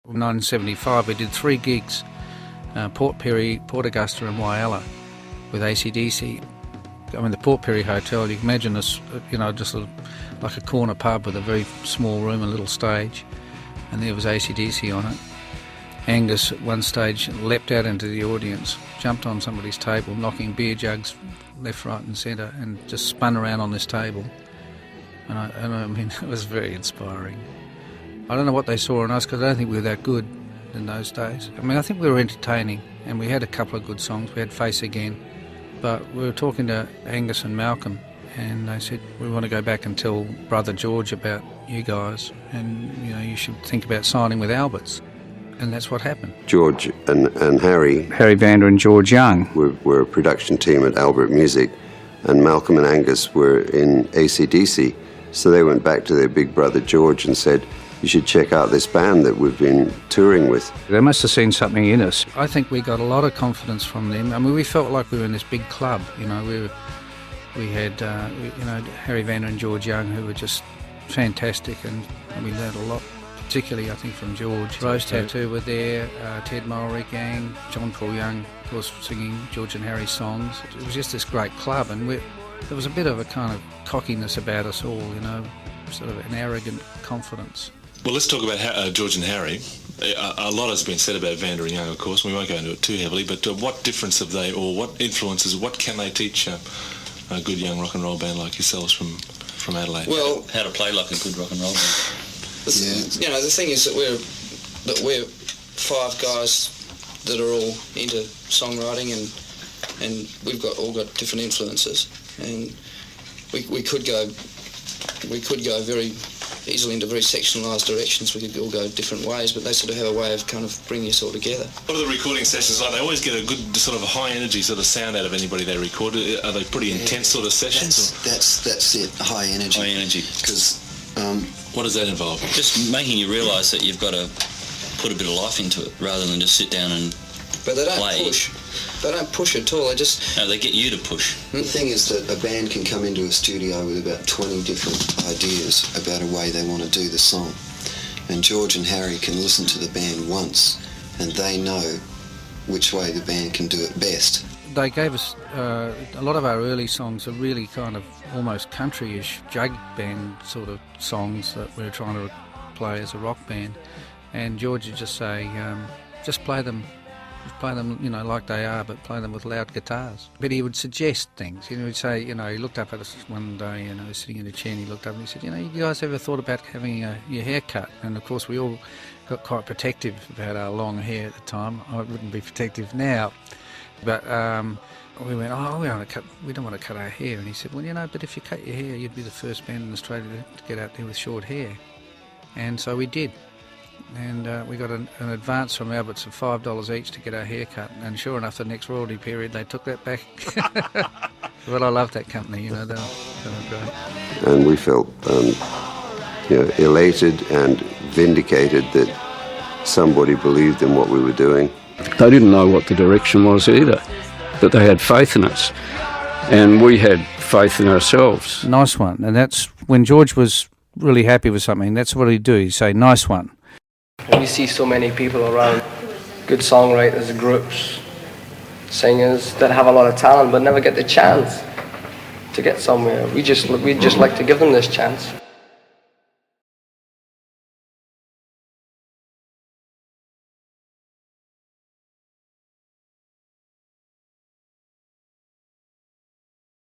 In 1975 we did 3 gigs, Port Pirie, Port Augusta and Whyalla with AC/DC. I mean, the Port Pirie Hotel, you can imagine this, just like a corner pub with a very small room and a little stage, and there was AC/DC on it. Angus at one stage leapt out into the audience, jumped on somebody's table, knocking beer jugs left, right and centre, and just spun around on this table. And I mean, it was very inspiring. I don't know what they saw in us, because I don't think we were that good in those days. I mean, I think we were entertaining, and we had a couple of good songs. We had Face Again, but we were talking to Angus and Malcolm, and they said, we want to go back and tell Brother George about you guys, and you should think about signing with Alberts. And that's what happened. George and Harry Vander and George Young were a production team at Albert Music, and Malcolm and Angus were in AC/DC. So they went back to their big brother George and said, you should check out this band that we've been touring with. They must have seen something in us. I think we got a lot of confidence from them. I mean, we felt like we were in this big club. We had Harry Vander and George Young, who were just fantastic, and we learned a lot, particularly I think from George. Rose Tattoo were there, Ted Mulry Gang, John Paul Young, of course, singing George and Harry's songs. It was just this great club, and there was a bit of a kind of cockiness about us all, sort of an arrogant confidence. Well, let's talk about George and Harry. A lot has been said about Vander and Young, of course, and we won't go into it too heavily, but what difference have they, or what influences, what can they teach a good young rock and roll band like yourselves from Adelaide? Well, how to play like a good rock and roll band. The thing is that we're 5 guys that are all into songwriting, and we've all got different influences, and we could go very easily into very sectionalised directions. We could all go different ways, but they sort of have a way of kind of bringing us all together. What are the recording sessions like? They always get a good sort of a high energy sort of sound out of anybody they record. Are they pretty intense sort of sessions? That's it, high energy. High energy. Because what does that involve? Just making you realise that you've got to put a bit of life into it rather than just sit down and But they don't play. push. They don't push at all. No, they get you to push. the thing is that a band can come into a studio with about 20 different ideas about a way they want to do the song. And George and Harry can listen to the band once, and they know which way the band can do it best. They gave us a lot of our early songs are really kind of almost country-ish jug band sort of songs that we were trying to play as a rock band. And George would just say, just play them, like they are, but play them with loud guitars. But he would suggest things. He'd say, he looked up at us one day, sitting in a chair, and he looked up and he said, you guys ever thought about having your hair cut? And of course we all got quite protective about our long hair at the time. I wouldn't be protective now. But we went, we don't want to cut our hair. And he said, well, but if you cut your hair, you'd be the first band in Australia to get out there with short hair. And so we did. And we got an advance from Alberts of $5 each to get our hair cut. And sure enough, the next royalty period, they took that back. But I loved that company, they were great. And we felt elated and vindicated that somebody believed in what we were doing. They didn't know what the direction was either, but they had faith in us, and we had faith in ourselves. Nice one. And that's when George was really happy with something, that's what he'd do. He'd say, nice one. We see so many people around, good songwriters, groups, singers that have a lot of talent but never get the chance to get somewhere. We just like to give them this chance.